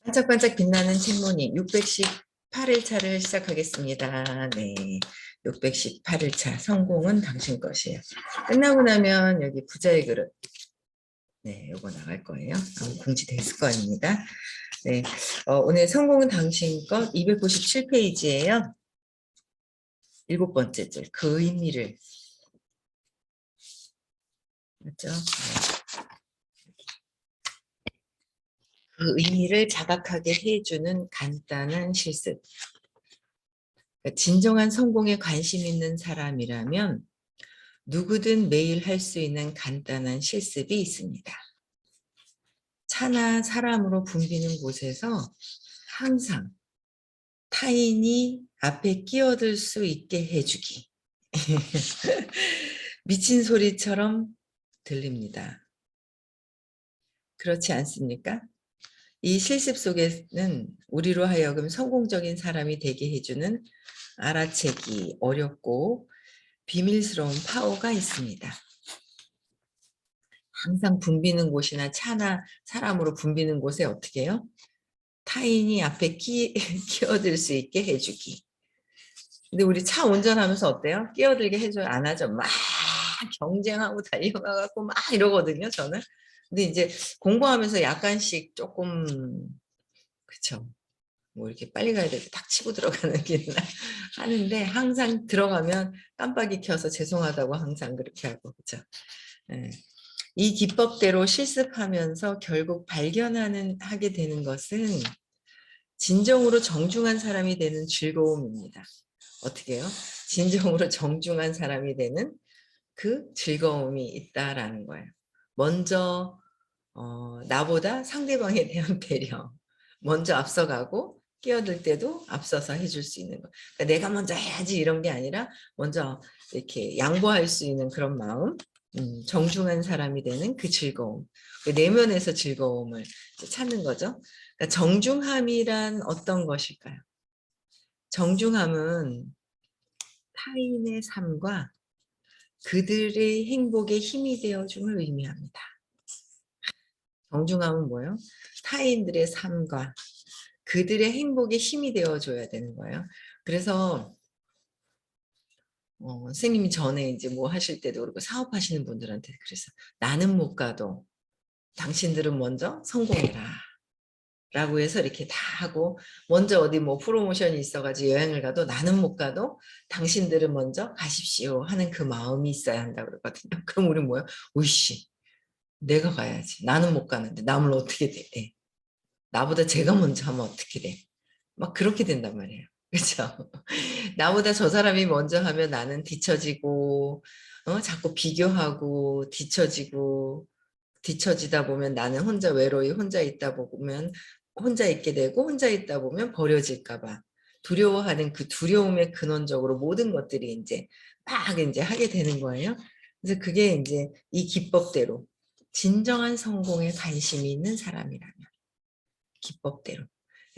반짝반짝 빛나는 책모닝 618일차를 시작하겠습니다. 네, 618일차 성공은 당신 것이에요. 끝나고 나면 여기 부자의 그릇, 네, 요거 나갈 거예요. 공지돼 있을 거입니다. 네, 오늘 성공은 당신 것 297페이지예요. 7번째 줄, 그 의미를, 맞죠? 네. 그 의미를 자각하게 해주는 간단한 실습. 진정한 성공에 관심 있는 사람이라면 누구든 매일 할 수 있는 간단한 실습이 있습니다. 차나 사람으로 붐비는 곳에서 항상 타인이 앞에 끼어들 수 있게 해주기. 미친 소리처럼 들립니다. 그렇지 않습니까? 이 실습 속에는 우리로 하여금 성공적인 사람이 되게 해주는 알아채기 어렵고 비밀스러운 파워가 있습니다. 항상 붐비는 곳이나 차나 사람으로 붐비는 곳에 어떻게 해요? 타인이 앞에 끼어들 수 있게 해주기. 근데 우리 차 운전하면서 어때요? 끼어들게 해줘요? 안 하죠? 막 경쟁하고 달려가고 막 이러거든요, 저는. 근데 이제 공부하면서 약간씩 조금, 그쵸. 뭐 이렇게 빨리 가야 될 때 탁 치고 들어가는 게 있나 하는데 항상 들어가면 깜빡이 켜서 죄송하다고 항상 그렇게 하고, 그쵸. 네. 이 기법대로 실습하면서 결국 하게 되는 것은 진정으로 정중한 사람이 되는 즐거움입니다. 어떻게 해요? 진정으로 정중한 사람이 되는 그 즐거움이 있다라는 거예요. 먼저 나보다 상대방에 대한 배려, 먼저 앞서가고 끼어들 때도 앞서서 해줄 수 있는 거. 그러니까 내가 먼저 해야지 이런 게 아니라 먼저 이렇게 양보할 수 있는 그런 마음, 정중한 사람이 되는 그 즐거움, 그 내면에서 즐거움을 찾는 거죠. 그러니까 정중함이란 어떤 것일까요? 정중함은 타인의 삶과 그들의 행복에 힘이 되어줌을 의미합니다. 정중함은 뭐예요? 타인들의 삶과 그들의 행복에 힘이 되어줘야 되는 거예요. 그래서 선생님이 전에 이제 뭐 하실 때도 그렇고 사업하시는 분들한테 그래서 나는 못 가도 당신들은 먼저 성공해라 라고 해서 이렇게 다 하고 먼저 어디 뭐 프로모션이 있어가지고 여행을 가도 나는 못 가도 당신들은 먼저 가십시오 하는 그 마음이 있어야 한다고 그러거든요. 그럼 우리 뭐예요? 으이씨 내가 가야지. 나는 못 가는데 남을 어떻게 돼? 나보다 제가 먼저 하면 어떻게 돼? 막 그렇게 된단 말이에요. 그렇죠? 나보다 저 사람이 먼저 하면 나는 뒤처지고 자꾸 비교하고 뒤처지다 보면 나는 혼자 외로이 혼자 있다 보면 혼자 있게 되고 혼자 있다 보면 버려질까 봐 두려워하는 그 두려움의 근원적으로 모든 것들이 이제 막 이제 하게 되는 거예요. 그래서 그게 이제 이 기법대로 진정한 성공에 관심이 있는 사람이라면 기법대로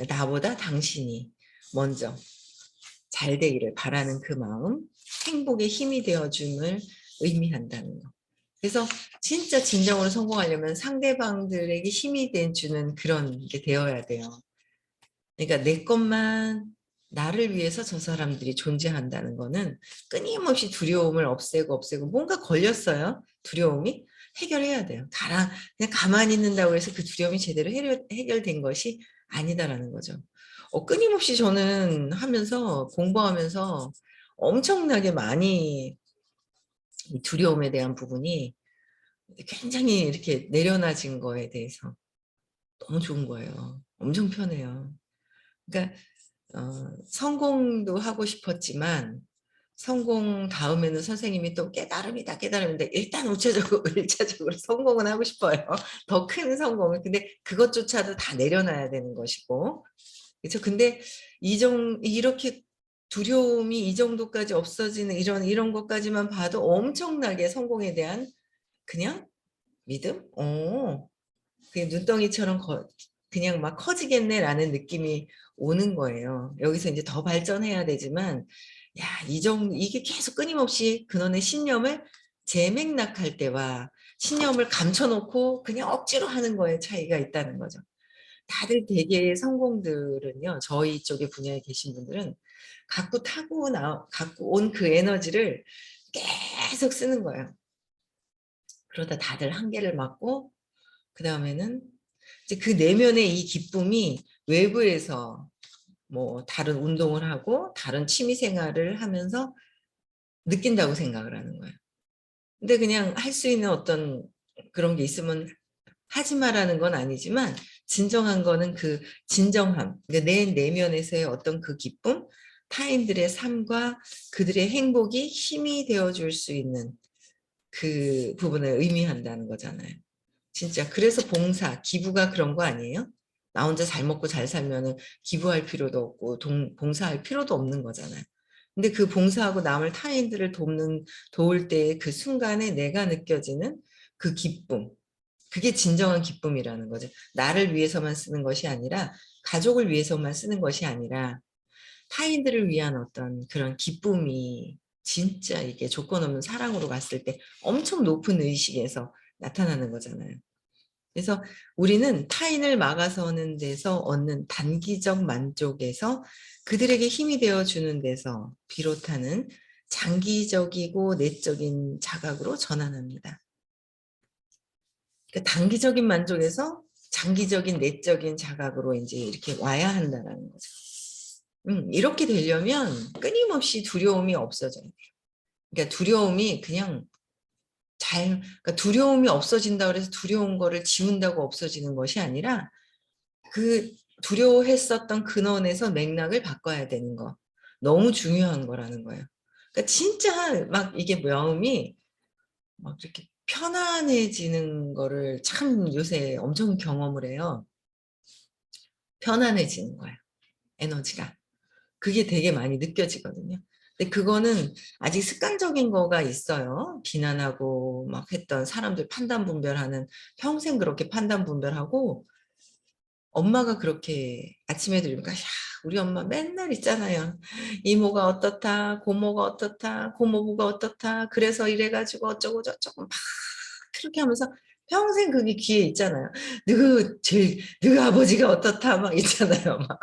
나보다 당신이 먼저 잘 되기를 바라는 그 마음, 행복의 힘이 되어줌을 의미한다는 거. 그래서 진짜 진정으로 성공하려면 상대방들에게 힘이 주는 그런 게 되어야 돼요. 그러니까 내 것만 나를 위해서 저 사람들이 존재한다는 거는 끊임없이 두려움을 없애고 뭔가 걸렸어요. 두려움이 해결해야 돼요. 그냥 가만히 있는다고 해서 그 두려움이 제대로 해결된 것이 아니다라는 거죠. 끊임없이 저는 하면서 공부하면서 엄청나게 많이 이 두려움에 대한 부분이 굉장히 이렇게 내려놔진 거에 대해서 너무 좋은 거예요. 엄청 편해요. 그러니까 성공도 하고 싶었지만 성공 다음에는 선생님이 또 깨달음인데 일단 일차적으로 성공은 하고 싶어요. 더 큰 성공을. 근데 그것조차도 다 내려놔야 되는 것이고. 그렇죠? 근데 이렇게 두려움이 이 정도까지 없어지는 이런 것까지만 봐도 엄청나게 성공에 대한 그냥 믿음? 그게 눈덩이처럼 그냥 막 커지겠네라는 느낌이 오는 거예요. 여기서 이제 더 발전해야 되지만, 야, 이게 계속 끊임없이 근원의 신념을 재맥락할 때와 신념을 감춰놓고 그냥 억지로 하는 거에 차이가 있다는 거죠. 다들 되게 성공들은요. 저희 쪽의 분야에 계신 분들은 갖고 온 그 에너지를 계속 쓰는 거예요. 그러다 다들 한계를 맞고 그다음에는 이제 그 내면의 이 기쁨이 외부에서 뭐 다른 운동을 하고 다른 취미 생활을 하면서 느낀다고 생각을 하는 거예요. 근데 그냥 할 수 있는 어떤 그런 게 있으면 하지 마라는 건 아니지만 진정한 거는 그 진정함, 그러니까 내 내면에서의 어떤 그 기쁨, 타인들의 삶과 그들의 행복이 힘이 되어줄 수 있는 그 부분을 의미한다는 거잖아요. 진짜 그래서 봉사, 기부가 그런 거 아니에요? 나 혼자 잘 먹고 잘 살면은 기부할 필요도 없고 봉사할 필요도 없는 거잖아요. 근데 그 봉사하고 남을 타인들을 도울 때의 그 순간에 내가 느껴지는 그 기쁨, 그게 진정한 기쁨이라는 거죠. 나를 위해서만 쓰는 것이 아니라 가족을 위해서만 쓰는 것이 아니라 타인들을 위한 어떤 그런 기쁨이 진짜 이게 조건 없는 사랑으로 봤을 때 엄청 높은 의식에서 나타나는 거잖아요. 그래서 우리는 타인을 막아서는 데서 얻는 단기적 만족에서 그들에게 힘이 되어주는 데서 비롯하는 장기적이고 내적인 자각으로 전환합니다. 그러니까 단기적인 만족에서 장기적인 내적인 자각으로 이제 이렇게 와야 한다는 거죠. 이렇게 되려면 끊임없이 두려움이 없어져야 돼요. 그러니까 두려움이 그냥 그러니까 두려움이 없어진다 그래서 두려운 거를 지운다고 없어지는 것이 아니라 그 두려워했었던 근원에서 맥락을 바꿔야 되는 거. 너무 중요한 거라는 거예요. 그러니까 진짜 막 이게 마음이 막 이렇게 편안해지는 거를 참 요새 엄청 경험을 해요. 편안해지는 거예요. 에너지가. 그게 되게 많이 느껴지거든요. 근데 그거는 아직 습관적인 거가 있어요. 비난하고 막 했던 사람들 판단 분별하는 평생 그렇게 판단 분별하고 엄마가 그렇게 아침에 들으니까 야, 우리 엄마 맨날 있잖아요. 이모가 어떻다, 고모가 어떻다, 고모부가 어떻다. 그래서 이래가지고 어쩌고 저쩌고 막 그렇게 하면서 평생 그게 귀에 있잖아요. 너희 아버지가 어떻다 막 있잖아요. 막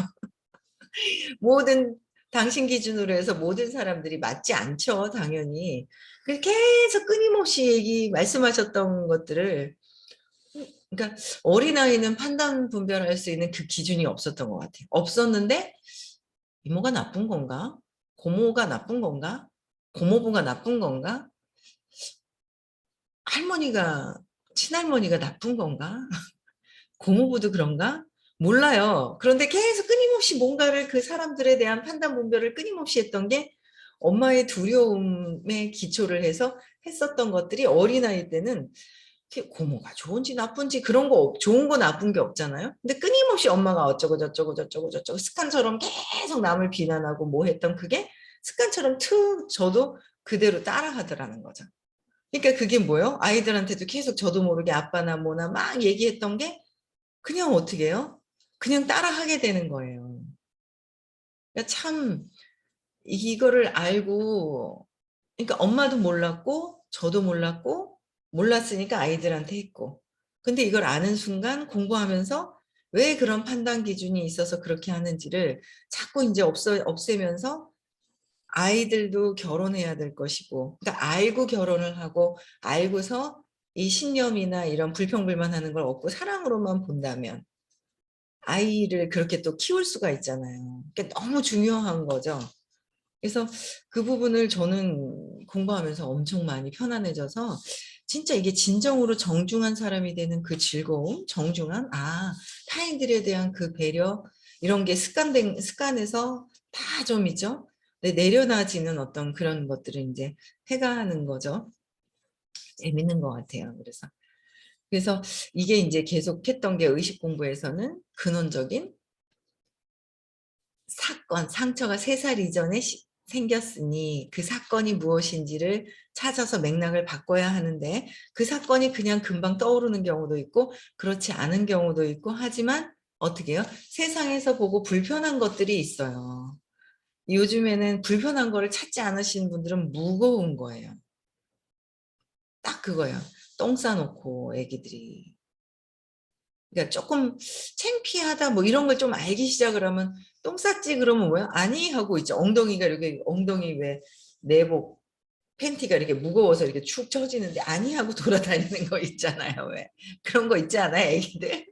모든 당신 기준으로 해서 모든 사람들이 맞지 않죠, 당연히. 계속 끊임없이 말씀하셨던 것들을 그러니까 어린아이는 판단 분별할 수 있는 그 기준이 없었던 것 같아요. 없었는데 이모가 나쁜 건가? 고모가 나쁜 건가? 고모부가 나쁜 건가? 할머니가 친할머니가 나쁜 건가? 고모부도 그런가? 몰라요. 그런데 계속 끊임없이 뭔가를 그 사람들에 대한 판단 분별을 끊임없이 했던 게 엄마의 두려움에 기초를 해서 했었던 것들이 어린아이 때는 고모가 좋은지 나쁜지 그런 거 좋은 거 나쁜 게 없잖아요. 근데 끊임없이 엄마가 어쩌고 저쩌고 저쩌고 저쩌고 습관처럼 계속 남을 비난하고 뭐 했던 그게 습관처럼 저도 그대로 따라하더라는 거죠. 그러니까 그게 뭐예요? 아이들한테도 계속 저도 모르게 아빠나 뭐나 막 얘기했던 게 그냥 어떻게 해요? 그냥 따라하게 되는 거예요. 그러니까 참 이거를 알고 그러니까 엄마도 몰랐고 저도 몰랐고 몰랐으니까 아이들한테 했고 근데 이걸 아는 순간 공부하면서 왜 그런 판단 기준이 있어서 그렇게 하는지를 자꾸 이제 없애면서 아이들도 결혼해야 될 것이고 그러니까 알고 결혼을 하고 알고서 이 신념이나 이런 불평불만하는 걸 없고 사랑으로만 본다면 아이를 그렇게 또 키울 수가 있잖아요. 그러니까 너무 중요한 거죠. 그래서 그 부분을 저는 공부하면서 엄청 많이 편안해져서 진짜 이게 진정으로 정중한 사람이 되는 그 즐거움, 정중함, 타인들에 대한 그 배려 이런 게 습관에서 다 좀 있죠. 내려놔지는 어떤 그런 것들을 이제 해가는 거죠. 재밌는 것 같아요. 그래서 이게 이제 계속했던 게 의식 공부에서는 근원적인 상처가 3살 이전에 생겼으니 그 사건이 무엇인지를 찾아서 맥락을 바꿔야 하는데 그 사건이 그냥 금방 떠오르는 경우도 있고 그렇지 않은 경우도 있고 하지만 어떻게 해요? 세상에서 보고 불편한 것들이 있어요. 요즘에는 불편한 거를 찾지 않으시는 분들은 무거운 거예요. 딱 그거예요. 똥 싸놓고 애기들이 그러니까 조금 창피하다 뭐 이런 걸 좀 알기 시작을 하면 똥 쌌지 그러면 뭐야? 아니 하고 있죠. 엉덩이가 이렇게 엉덩이 왜 내복 팬티가 이렇게 무거워서 이렇게 축 처지는데 아니 하고 돌아다니는 거 있잖아요. 왜 그런 거 있지 않아요, 애기들?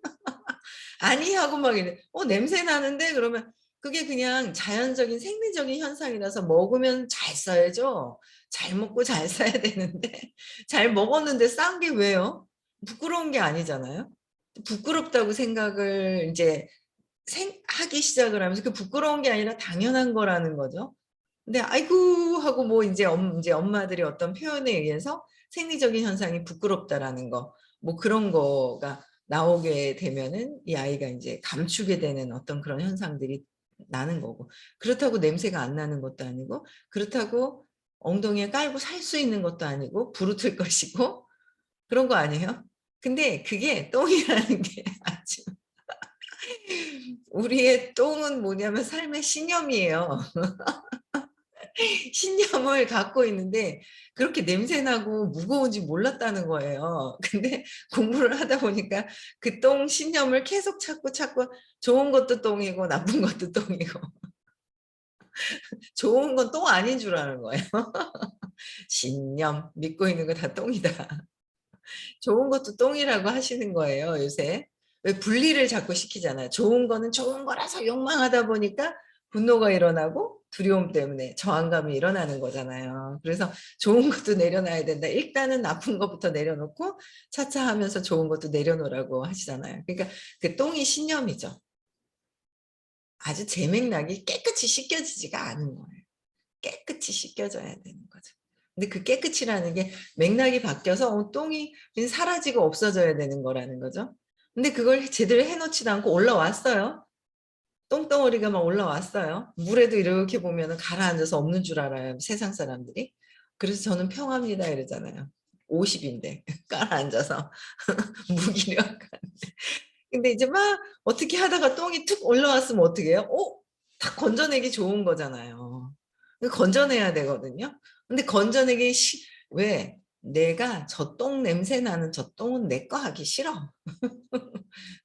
아니 하고 막 이래. 냄새 나는데 그러면 그게 그냥 자연적인 생리적인 현상이라서 먹으면 잘 써야죠. 잘 먹고 잘 써야 되는데 잘 먹었는데 싼 게 왜요? 부끄러운 게 아니잖아요. 부끄럽다고 생각을 이제 하기 시작을 하면서 그 부끄러운 게 아니라 당연한 거라는 거죠. 근데 아이고 하고 뭐 이제 엄마들이 어떤 표현에 의해서 생리적인 현상이 부끄럽다라는 거, 뭐 그런 거가 나오게 되면은 이 아이가 이제 감추게 되는 어떤 그런 현상들이 나는 거고, 그렇다고 냄새가 안 나는 것도 아니고, 그렇다고 엉덩이에 깔고 살 수 있는 것도 아니고, 부르틀 것이고, 그런 거 아니에요? 근데 그게 똥이라는 게 아주 우리의 똥은 뭐냐면 삶의 신념이에요. 신념을 갖고 있는데 그렇게 냄새나고 무거운지 몰랐다는 거예요. 근데 공부를 하다 보니까 그 똥 신념을 계속 찾고 좋은 것도 똥이고 나쁜 것도 똥이고 좋은 건 똥 아닌 줄 아는 거예요. 신념 믿고 있는 거 다 똥이다. 좋은 것도 똥이라고 하시는 거예요, 요새. 왜 분리를 자꾸 시키잖아요. 좋은 거는 좋은 거라서 욕망하다 보니까 분노가 일어나고 두려움 때문에 저항감이 일어나는 거잖아요. 그래서 좋은 것도 내려놔야 된다. 일단은 나쁜 것부터 내려놓고 차차 하면서 좋은 것도 내려놓으라고 하시잖아요. 그러니까 그 똥이 신념이죠. 아주 제 맥락이 깨끗이 씻겨지지가 않은 거예요. 깨끗이 씻겨져야 되는 거죠. 근데 그 깨끗이라는 게 맥락이 바뀌어서 똥이 사라지고 없어져야 되는 거라는 거죠. 근데 그걸 제대로 해놓지도 않고 올라왔어요. 똥덩어리가 막 올라왔어요. 물에도 이렇게 보면 가라앉아서 없는 줄 알아요. 세상 사람들이. 그래서 저는 평화입니다 이러잖아요. 50인데 깔아앉아서 무기력한. 근데 이제 막 어떻게 하다가 똥이 툭 올라왔으면 어떻게 해요? 다 건져내기 좋은 거잖아요. 건져내야 되거든요. 근데 건져내기 왜? 내가 저 똥 냄새 나는 저 똥은 내 거 하기 싫어.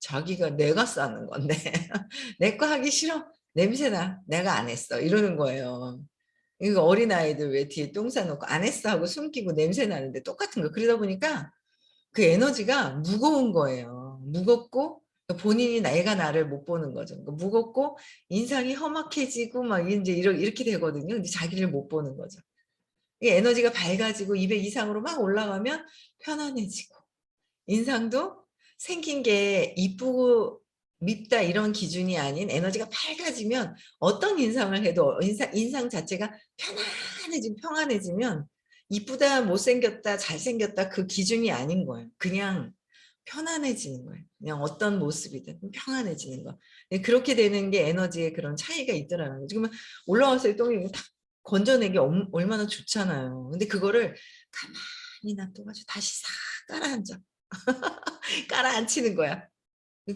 자기가 내가 싸는 건데 내 거 하기 싫어. 냄새나. 내가 안 했어. 이러는 거예요. 이거 어린아이들 왜 뒤에 똥 싸놓고 안 했어 하고 숨기고 냄새 나는데 똑같은 거. 그러다 보니까 그 에너지가 무거운 거예요. 무겁고 본인이 내가 나를 못 보는 거죠. 그러니까 무겁고 인상이 험악해지고 막 이제 이렇게 되거든요. 근데 자기를 못 보는 거죠. 이 에너지가 밝아지고 200 이상으로 막 올라가면 편안해지고 인상도 생긴 게 이쁘고 밉다 이런 기준이 아닌 에너지가 밝아지면 어떤 인상을 해도 인상 자체가 평안해지면 이쁘다 못생겼다 잘생겼다 그 기준이 아닌 거예요. 그냥 편안해지는 거예요. 그냥 어떤 모습이든 평안해지는 거. 그렇게 되는 게 에너지의 그런 차이가 있더라는 거죠. 그러면 올라왔을 때 똥이 탁 건져내기 얼마나 좋잖아요. 근데 그거를 가만히 놔둬가지고 다시 싹 깔아앉아. 깔아앉히는 거야.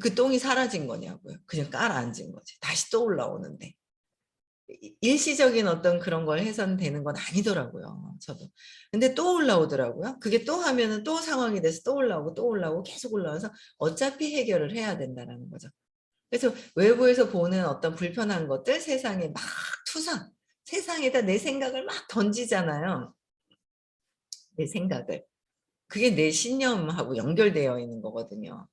그 똥이 사라진 거냐고요. 그냥 깔아앉은 거지. 다시 또 올라오는데. 일시적인 어떤 그런 걸 해서는 되는 건 아니더라고요. 저도. 근데 또 올라오더라고요. 그게 또 하면은 또 상황이 돼서 또 올라오고 계속 올라와서 어차피 해결을 해야 된다는 거죠. 그래서 외부에서 보는 어떤 불편한 것들 세상에 막 세상에다 내 생각을 막 던지잖아요. 내 생각을. 그게 내 신념하고 연결되어 있는 거거든요.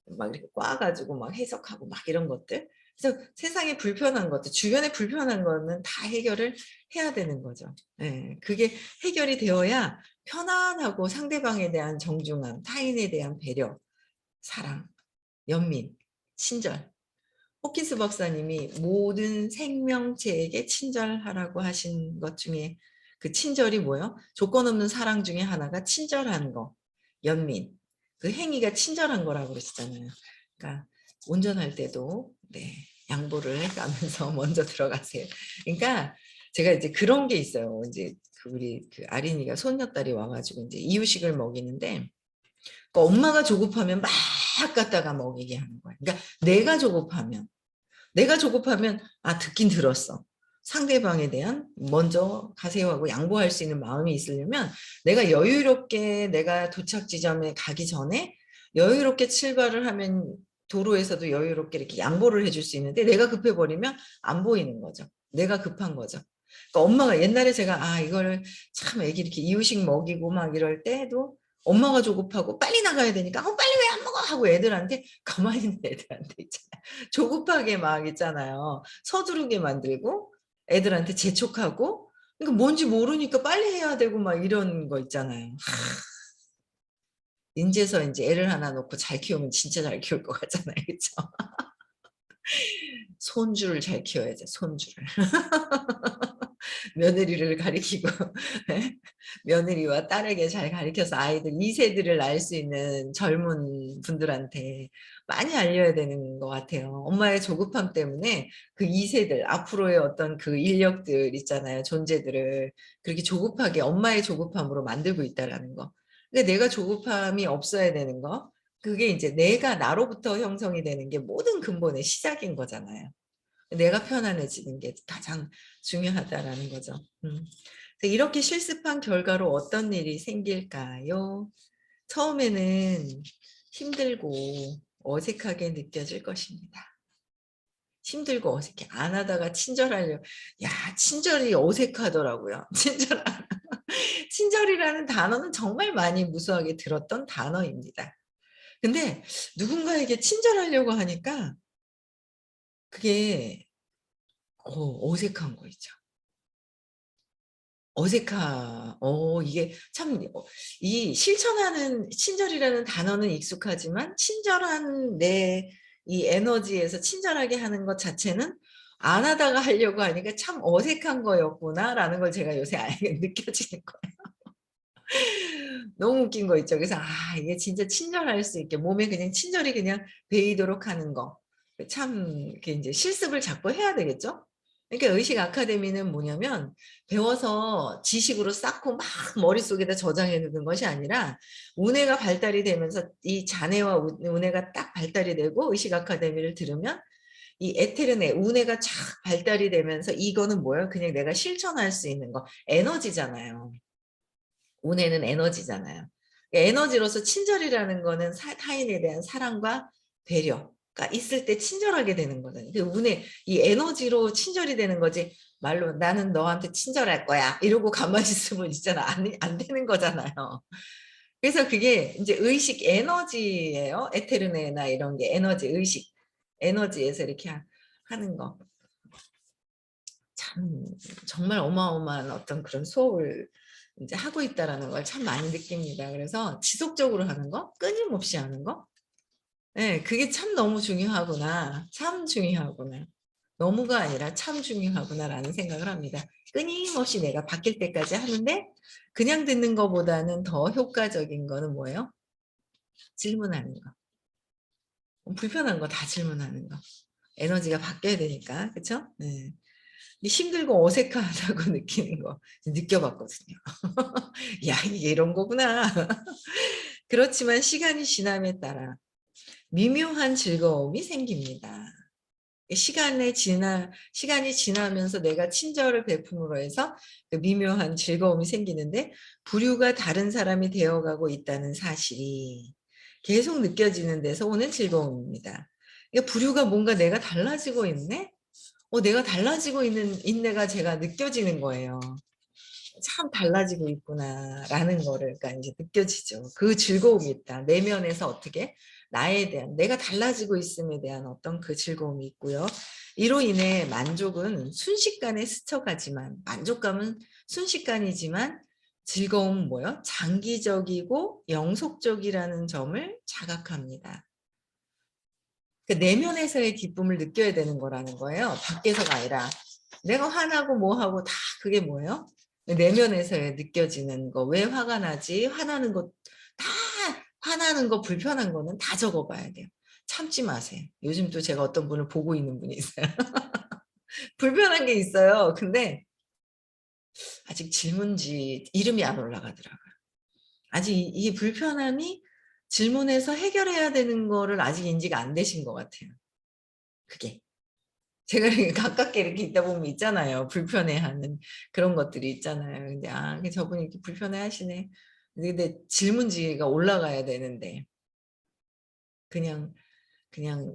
막 이렇게 꽈가지고 막 해석하고 막 이런 것들. 그래서 세상에 불편한 것들, 주변에 불편한 거는 다 해결을 해야 되는 거죠. 예, 그게 해결이 되어야 편안하고 상대방에 대한 정중함, 타인에 대한 배려, 사랑, 연민, 친절. 호키스 박사님이 모든 생명체에게 친절하라고 하신 것 중에 그 친절이 뭐예요? 조건 없는 사랑 중에 하나가 친절한 거, 연민. 그 행위가 친절한 거라고 그러시잖아요. 그러니까 운전할 때도 네, 양보를 해가면서 먼저 들어가세요. 그러니까 제가 이제 그런 게 있어요. 이제 우리 그 아린이가 손녀딸이 와가지고 이제 이유식을 먹이는데 그러니까 엄마가 조급하면 막 갖다가 먹이게 하는 거예요. 그러니까 내가 조급하면 아 듣긴 들었어. 상대방에 대한 먼저 가세요 하고 양보할 수 있는 마음이 있으려면 내가 여유롭게 내가 도착 지점에 가기 전에 여유롭게 출발을 하면 도로에서도 여유롭게 이렇게 양보를 해줄 수 있는데 내가 급해버리면 안 보이는 거죠. 내가 급한 거죠. 그러니까 엄마가 옛날에 제가 이거를 참 애기 이렇게 이유식 먹이고 막 이럴 때도 엄마가 조급하고 빨리 나가야 되니까 빨리 왜 안 먹어 하고 애들한테 가만히 있는 애들한테 있잖아요. 조급하게 막 있잖아요. 서두르게 만들고 애들한테 재촉하고 그러니까 뭔지 모르니까 빨리 해야 되고 막 이런 거 있잖아요. 인제서 이제 애를 하나 놓고 잘 키우면 진짜 잘 키울 것 같잖아요. 그쵸? 손주를 잘 키워야죠, 손주를. 며느리를 가리키고 예? 며느리와 딸에게 잘 가르쳐서 아이들 2세들을 낳을 수 있는 젊은 분들한테 많이 알려야 되는 것 같아요. 엄마의 조급함 때문에 그 2세들 앞으로의 어떤 그 인력들 있잖아요. 존재들을 그렇게 조급하게 엄마의 조급함으로 만들고 있다라는 거. 근데 내가 조급함이 없어야 되는 거. 그게 이제 내가 나로부터 형성이 되는 게 모든 근본의 시작인 거잖아요. 내가 편안해지는 게 가장 중요하다라는 거죠. 그래서 이렇게 실습한 결과로 어떤 일이 생길까요? 처음에는 힘들고 어색하게 느껴질 것입니다. 힘들고 어색해. 안 하다가 친절하려. 야, 친절이 어색하더라고요. 친절이라는 단어는 정말 많이 무수하게 들었던 단어입니다. 근데 누군가에게 친절하려고 하니까 그게 어색한 거 있죠. 이게 참, 이 실천하는 친절이라는 단어는 익숙하지만, 친절한 내 이 에너지에서 친절하게 하는 것 자체는 안 하다가 하려고 하니까 참 어색한 거였구나라는 걸 제가 요새 느껴지는 거예요. 너무 웃긴 거 있죠. 그래서, 이게 진짜 친절할 수 있게, 몸에 그냥 친절히 그냥 배이도록 하는 거. 참, 이렇게 이제 실습을 자꾸 해야 되겠죠? 그러니까 의식 아카데미는 뭐냐면 배워서 지식으로 쌓고 막 머릿속에다 저장해 두는 것이 아니라 운해가 발달이 되면서 이 잔해와 운해가 딱 발달이 되고 의식 아카데미를 들으면 이 에테르네 운해가 쫙 발달이 되면서 이거는 뭐예요? 그냥 내가 실천할 수 있는 거 에너지잖아요. 운해는 에너지잖아요. 에너지로서 친절이라는 거는 타인에 대한 사랑과 배려가 있을 때 친절하게 되는 거잖아요. 운해 이 에너지로 친절이 되는 거지 말로 나는 너한테 친절할 거야 이러고 가만히 있으면 있잖아 안 되는 거잖아요. 그래서 그게 이제 의식 에너지예요. 에테르네나 이런 게 에너지 의식 에너지에서 이렇게 하는 거. 참 정말 어마어마한 어떤 그런 수업을 이제 하고 있다라는 걸 참 많이 느낍니다. 그래서 지속적으로 하는 거, 끊임없이 하는 거, 네, 그게 참 너무 중요하구나, 참 중요하구나. 너무가 아니라 참 중요하구나라는 생각을 합니다. 끊임없이 내가 바뀔 때까지 하는데 그냥 듣는 것보다는 더 효과적인 거는 뭐예요? 질문하는 거. 불편한 거 다 질문하는 거. 에너지가 바뀌어야 되니까, 그렇죠? 네. 힘들고 어색하다고 느끼는 거 느껴봤거든요. 야, 이게 이런 거구나. 그렇지만 시간이 지남에 따라 미묘한 즐거움이 생깁니다. 시간이 지나면서 내가 친절을 베품으로 해서 그 미묘한 즐거움이 생기는데 부류가 다른 사람이 되어가고 있다는 사실이 계속 느껴지는 데서 오는 즐거움입니다. 그러니까 부류가 뭔가 내가 달라지고 있네? 내가 달라지고 있는 인내가 제가 느껴지는 거예요. 참 달라지고 있구나라는 거를 그러니까 이제 느껴지죠. 그 즐거움이 있다. 내면에서 어떻게 나에 대한 내가 달라지고 있음에 대한 어떤 그 즐거움이 있고요. 이로 인해 만족은 순식간에 스쳐가지만 만족감은 순식간이지만 즐거움은 뭐요? 장기적이고 영속적이라는 점을 자각합니다. 그 내면에서의 기쁨을 느껴야 되는 거라는 거예요. 밖에서가 아니라 내가 화나고 뭐하고 다 그게 뭐예요? 내면에서 느껴지는 거. 왜 화가 나지? 화나는 거 다 화나는 거 불편한 거는 다 적어봐야 돼요. 참지 마세요. 요즘 또 제가 어떤 분을 보고 있는 분이 있어요. 불편한 게 있어요. 근데 아직 질문지 이름이 안 올라가더라고요. 아직 이 불편함이 질문해서 해결해야 되는 거를 아직 인지가 안 되신 것 같아요. 그게. 제가 이렇게 가깝게 이렇게 있다 보면 있잖아요. 불편해하는 그런 것들이 있잖아요. 근데 저분이 이렇게 불편해하시네. 근데 질문지가 올라가야 되는데 그냥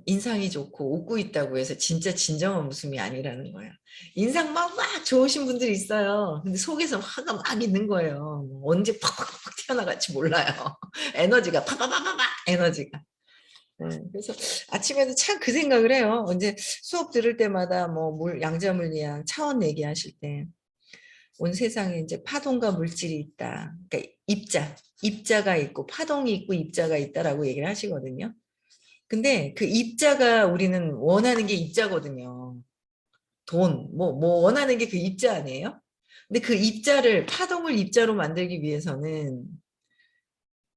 인상이 좋고 웃고 있다고 해서 진짜 진정한 웃음이 아니라는 거야. 인상 막 좋으신 분들이 있어요. 근데 속에서 화가 막 있는 거예요. 뭐 언제 팍팍팍 튀어나갈지 몰라요. 에너지가 파파파파파 에너지가. 그래서 아침에도 참 그 생각을 해요. 언제 수업 들을 때마다 뭐 양자물리학 차원 얘기하실 때 온 세상에 이제 파동과 물질이 있다. 그러니까 입자가 있고 파동이 있고 입자가 있다라고 얘기를 하시거든요. 근데 그 입자가 우리는 원하는 게 입자거든요. 돈, 뭐 원하는 게 그 입자 아니에요? 근데 그 입자를, 파동을 입자로 만들기 위해서는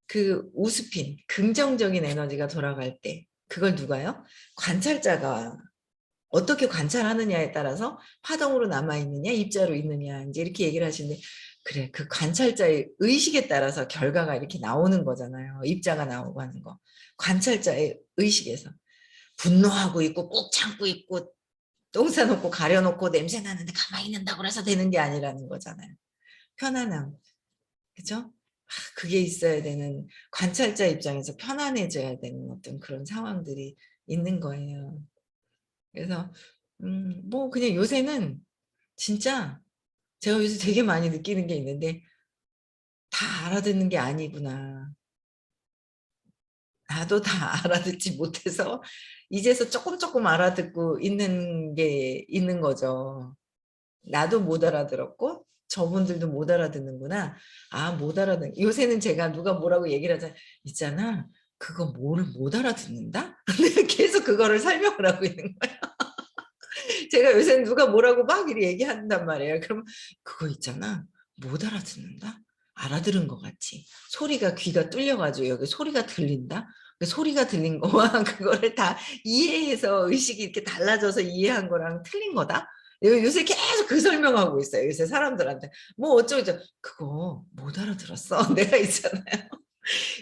그 우스핀, 긍정적인 에너지가 돌아갈 때, 그걸 누가요? 관찰자가 어떻게 관찰하느냐에 따라서 파동으로 남아있느냐, 입자로 있느냐, 이제 이렇게 얘기를 하시는데, 그래, 그 관찰자의 의식에 따라서 결과가 이렇게 나오는 거잖아요. 입자가 나오고 하는 거. 관찰자의 의식에서. 분노하고 있고 꾹 참고 있고 똥 싸놓고 가려놓고 냄새 나는데 가만히 있는다고 해서 되는 게 아니라는 거잖아요. 편안함. 그죠? 그게 있어야 되는, 관찰자 입장에서 편안해져야 되는 어떤 그런 상황들이 있는 거예요. 그래서 뭐 그냥 요새는 진짜 제가 요새 되게 많이 느끼는 게 있는데, 다 알아듣는 게 아니구나. 나도 다 알아듣지 못해서 이제서 조금 알아듣고 있는 게 있는 거죠. 나도 못 알아들었고 저분들도 못 알아듣는구나. 아, 못 알아듣는. 요새는 제가 누가 뭐라고 얘기를 하자, 있잖아, 그거 뭐를 못 알아듣는다? 내가 계속 그거를 설명을 하고 있는 거야. 제가 요새는 누가 뭐라고 막 이렇게 얘기한단 말이에요. 그럼 그거 있잖아, 못 알아듣는다? 알아들은 것 같지. 소리가, 귀가 뚫려가지고 여기 소리가 들린다? 그 소리가 들린 거와 그거를 다 이해해서 의식이 이렇게 달라져서 이해한 거랑 틀린 거다? 요새 계속 그 설명하고 있어요. 요새 사람들한테. 뭐 어쩌고 그거 못 알아들었어. 내가 있잖아요.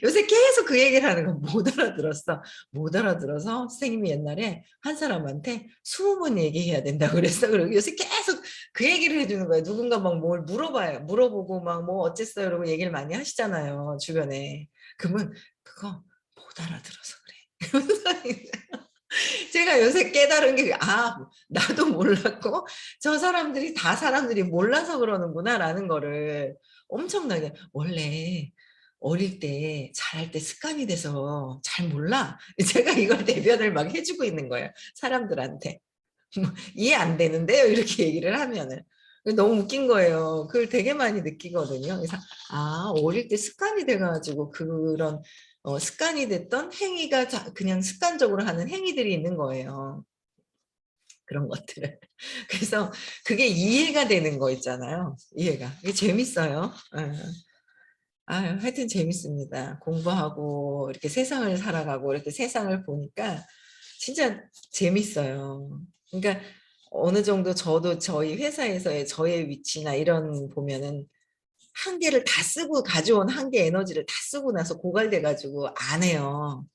요새 계속 그 얘기를 하는 거 못 알아들었어. 못 알아들어서 선생님이 옛날에 한 사람한테 20번 얘기해야 된다고 그랬어. 그리고 요새 계속 그 얘기를 해주는 거예요. 누군가 막 뭘 물어봐요. 물어보고 막 뭐 어쨌어요. 이러고 얘기를 많이 하시잖아요. 주변에. 그러면 그거 못 알아들어서 그래. 제가 요새 깨달은 게, 나도 몰랐고 저 사람들이 다 사람들이 몰라서 그러는구나라는 거를 엄청나게, 원래 어릴 때 잘할 때 습관이 돼서 잘 몰라. 제가 이걸 대변을 막 해주고 있는 거예요. 사람들한테. 이해 안 되는데요? 이렇게 얘기를 하면은. 너무 웃긴 거예요. 그걸 되게 많이 느끼거든요. 그래서 어릴 때 습관이 돼가지고 그런 습관이 됐던 행위가 그냥 습관적으로 하는 행위들이 있는 거예요. 그런 것들을. 그래서 그게 이해가 되는 거 있잖아요. 이해가. 이게 재밌어요. 하여튼 재밌습니다. 공부하고 이렇게 세상을 살아가고 이렇게 세상을 보니까 진짜 재밌어요. 그러니까 어느 정도 저도 저희 회사에서의 저의 위치나 이런 보면은 한계를 다 쓰고 가져온 한계 에너지를 다 쓰고 나서 고갈돼 가지고 안 해요.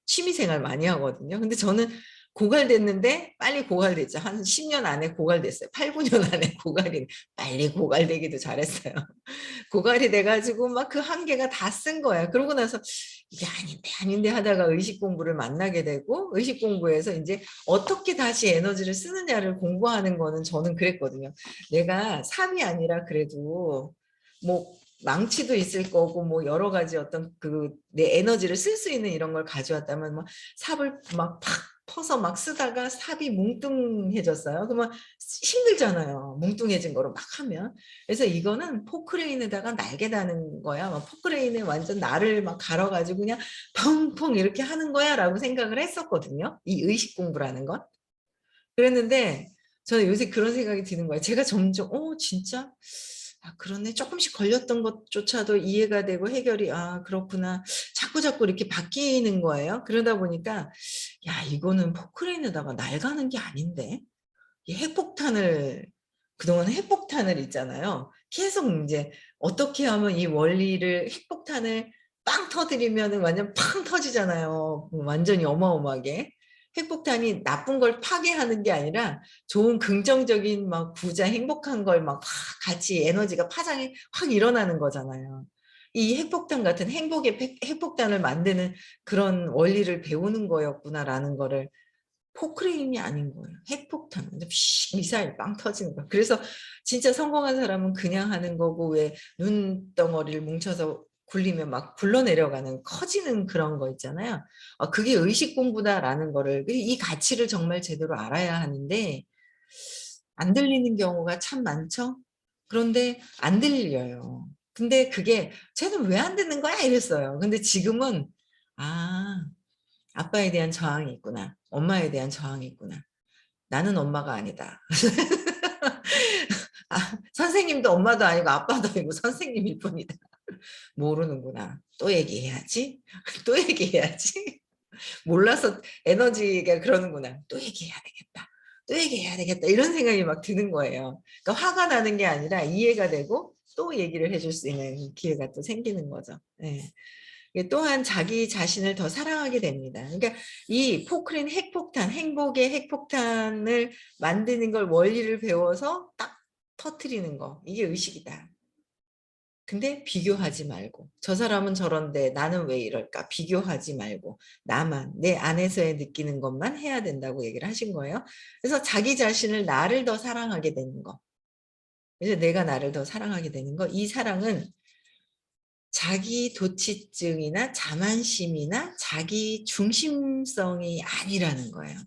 취미생활 많이 하거든요. 근데 저는 고갈됐는데 빨리 고갈됐죠. 한 10년 안에 고갈됐어요. 8, 9년 안에 고갈이, 빨리 고갈되기도 잘했어요. 고갈이 돼가지고 막 그 한계가 다 쓴 거야. 그러고 나서 이게 아닌데 하다가 의식 공부를 만나게 되고, 의식 공부에서 이제 어떻게 다시 에너지를 쓰느냐를 공부하는 거는 저는 그랬거든요. 내가 삽이 아니라 그래도 뭐 망치도 있을 거고 뭐 여러 가지 어떤 그 내 에너지를 쓸 수 있는 이런 걸 가져왔다면 뭐 삽을 막 팍 퍼서 막 쓰다가 삽이 뭉뚱해졌어요. 그러면 힘들잖아요. 뭉뚱해진 거로 막 하면. 그래서 이거는 포크레인에다가 날개 다는 거야. 막 포크레인에 완전 날을 막 갈아가지고 그냥 펑펑 이렇게 하는 거야라고 생각을 했었거든요. 이 의식 공부라는 건. 그랬는데 저는 요새 그런 생각이 드는 거예요. 제가 점점 진짜 그러네. 조금씩 걸렸던 것조차도 이해가 되고 해결이, 그렇구나. 자꾸 이렇게 바뀌는 거예요. 그러다 보니까 야, 이거는 포크레인에다가 날 가는 게 아닌데. 이 핵폭탄을, 그동안 핵폭탄을 있잖아요. 계속 이제 어떻게 하면 이 원리를, 핵폭탄을 빵 터뜨리면 완전 팡 터지잖아요. 완전히 어마어마하게. 핵폭탄이 나쁜 걸 파괴하는 게 아니라 좋은 긍정적인 막 부자 행복한 걸 막 같이 에너지가 파장이 확 일어나는 거잖아요. 이 핵폭탄 같은 행복의 핵폭탄을 만드는 그런 원리를 배우는 거였구나라는 거를 포크레인이 아닌 거예요. 핵폭탄. 미사일 빵 터지는 거. 그래서 진짜 성공한 사람은 그냥 하는 거고 왜 눈덩어리를 뭉쳐서 굴리면 막 굴러내려가는 커지는 그런 거 있잖아요. 그게 의식 공부다라는 거를 이 가치를 정말 제대로 알아야 하는데 안 들리는 경우가 참 많죠. 그런데 안 들려요. 근데 그게 쟤는 왜 안 듣는 거야 이랬어요. 근데 지금은 아 아빠에 대한 저항이 있구나. 엄마에 대한 저항이 있구나. 나는 엄마가 아니다. 선생님도 엄마도 아니고 아빠도 아니고 선생님일 뿐이다. 모르는구나. 또 얘기해야지. 또 얘기해야지. 몰라서 에너지가 그러는구나. 또 얘기해야 되겠다. 또 얘기해야 되겠다. 이런 생각이 막 드는 거예요. 그러니까 화가 나는 게 아니라 이해가 되고 또 얘기를 해줄 수 있는 기회가 또 생기는 거죠. 네. 또한 자기 자신을 더 사랑하게 됩니다. 그러니까 이 포크레인 핵폭탄, 행복의 핵폭탄을 만드는 걸 원리를 배워서 딱 터트리는 거. 이게 의식이다. 근데 비교하지 말고 저 사람은 저런데 나는 왜 이럴까 비교하지 말고 나만 내 안에서의 느끼는 것만 해야 된다고 얘기를 하신 거예요. 그래서 자기 자신을 나를 더 사랑하게 되는 거. 이제 내가 나를 더 사랑하게 되는 거. 이 사랑은 자기 도취증이나 자만심이나 자기 중심성이 아니라는 거예요.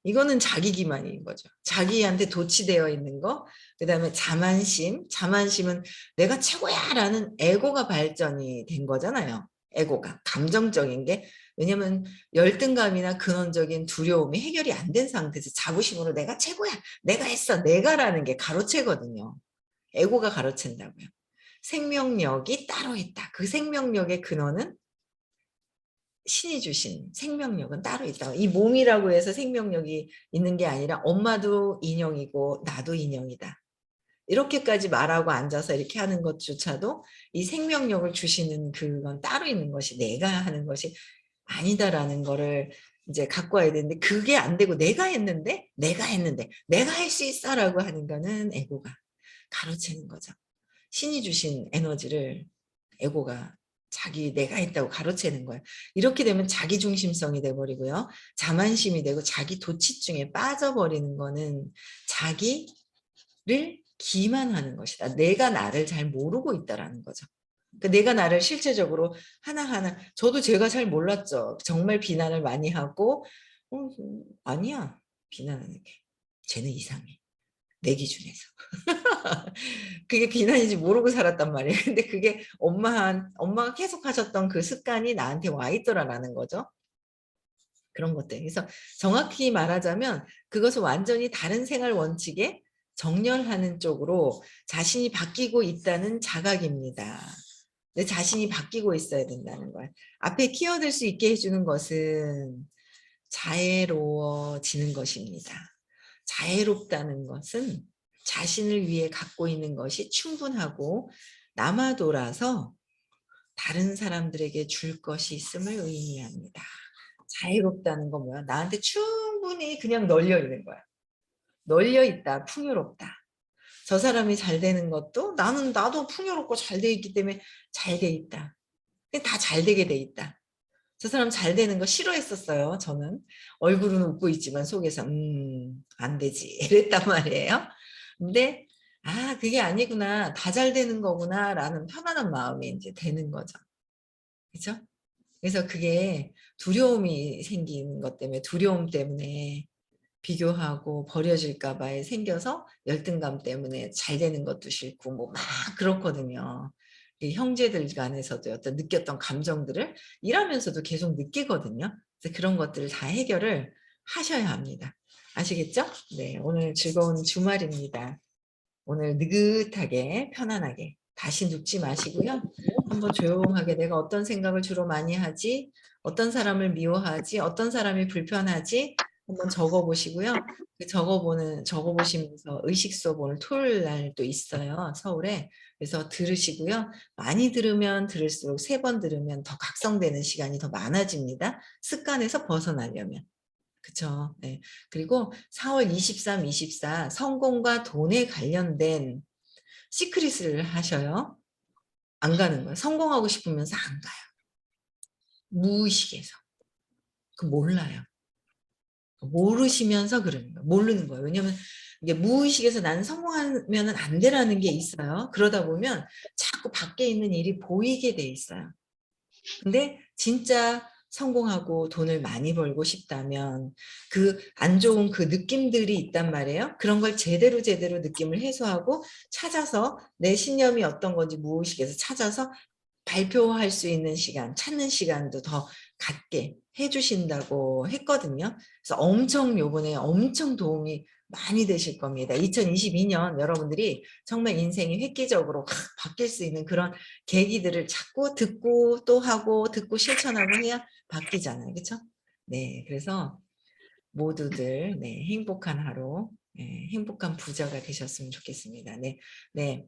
이거는 자기 기만인 거죠. 자기한테 도취되어 있는 거. 그다음에 자만심. 자만심은 내가 최고야 라는 에고가 발전이 된 거잖아요. 에고가. 감정적인 게. 왜냐면 열등감이나 근원적인 두려움이 해결이 안 된 상태에서 자부심으로 내가 최고야. 내가 했어. 내가라는 게 가로채거든요. 에고가 가로챈다고요. 생명력이 따로 있다. 그 생명력의 근원은 신이 주신 생명력은 따로 있다. 이 몸이라고 해서 생명력이 있는 게 아니라 엄마도 인형이고 나도 인형이다. 이렇게까지 말하고 앉아서 이렇게 하는 것조차도 이 생명력을 주시는 그건 따로 있는 것이 내가 하는 것이 아니다라는 거를 이제 갖고 와야 되는데 그게 안 되고 내가 했는데 내가 할 수 있어라고 하는 거는 에고가 가로채는 거죠. 신이 주신 에너지를 에고가 자기 내가 했다고 가로채는 거예요. 이렇게 되면 자기 중심성이 돼버리고요. 자만심이 되고 자기 도취증에 빠져버리는 거는 자기를 기만하는 것이다. 내가 나를 잘 모르고 있다라는 거죠. 그러니까 내가 나를 실제적으로 하나하나 저도 제가 잘 몰랐죠. 정말 비난을 많이 하고 아니야 비난하는 게 쟤는 이상해. 내 기준에서. 그게 비난인지 모르고 살았단 말이에요. 근데 그게 엄마가 계속 하셨던 그 습관이 나한테 와 있더라라는 거죠. 그런 것들. 그래서 정확히 말하자면 그것은 완전히 다른 생활 원칙에 정렬하는 쪽으로 자신이 바뀌고 있다는 자각입니다. 내 자신이 바뀌고 있어야 된다는 거예요. 앞에 끼어들 수 있게 해주는 것은 자애로워지는 것입니다. 자애롭다는 것은 자신을 위해 갖고 있는 것이 충분하고 남아돌아서 다른 사람들에게 줄 것이 있음을 의미합니다. 자유롭다는 건 뭐야? 나한테 충분히 그냥 널려 있는 거야. 널려 있다, 풍요롭다. 저 사람이 잘 되는 것도 나도 풍요롭고 잘 돼 있기 때문에 잘 돼 있다. 다 잘 되게 돼 있다. 저 사람 잘 되는 거 싫어했었어요. 저는 얼굴은 웃고 있지만 속에서 안 되지 이랬단 말이에요. 근데 그게 아니구나. 다 잘 되는 거구나라는 편안한 마음이 이제 되는 거죠. 그렇죠? 그래서 그게 두려움이 생긴 것 때문에 두려움 때문에 비교하고 버려질까 봐 생겨서 열등감 때문에 잘 되는 것도 싫고 뭐 막 그렇거든요. 형제들 간에서도 어떤 느꼈던 감정들을 일하면서도 계속 느끼거든요. 그래서 그런 것들을 다 해결을 하셔야 합니다. 아시겠죠? 네, 오늘 즐거운 주말입니다. 오늘 느긋하게 편안하게 다시 눕지 마시고요. 한번 조용하게 내가 어떤 생각을 주로 많이 하지? 어떤 사람을 미워하지? 어떤 사람이 불편하지? 한번 적어보시고요. 적어보시면서 의식 수업 오늘 토요일 날 또 있어요. 서울에. 그래서 들으시고요. 많이 들으면 들을수록 3번 들으면 더 각성되는 시간이 더 많아집니다. 습관에서 벗어나려면. 그쵸. 네. 그리고 4월 23, 24 성공과 돈에 관련된 시크릿을 하셔요. 안 가는 거예요. 성공하고 싶으면서 안 가요. 무의식에서. 몰라요. 모르시면서 그러는 거예요. 모르는 거예요. 왜냐면 이게 무의식에서 나는 성공하면은 안 되라는 게 있어요. 그러다 보면 자꾸 밖에 있는 일이 보이게 돼 있어요. 근데 진짜 성공하고 돈을 많이 벌고 싶다면 그 안 좋은 그 느낌들이 있단 말이에요. 그런 걸 제대로 느낌을 해소하고 찾아서 내 신념이 어떤 건지 무의식에서 찾아서 발표할 수 있는 시간, 찾는 시간도 더 갖게 해 주신다고 했거든요. 그래서 엄청 요번에 엄청 도움이 많이 되실 겁니다. 2022년 여러분들이 정말 인생이 획기적으로 확 바뀔 수 있는 그런 계기들을 자꾸 듣고 또 하고 듣고 실천하고 해야 바뀌잖아요. 그쵸? 네. 그래서 모두들 네 행복한 하루, 행복한 부자가 되셨으면 좋겠습니다. 네. 네.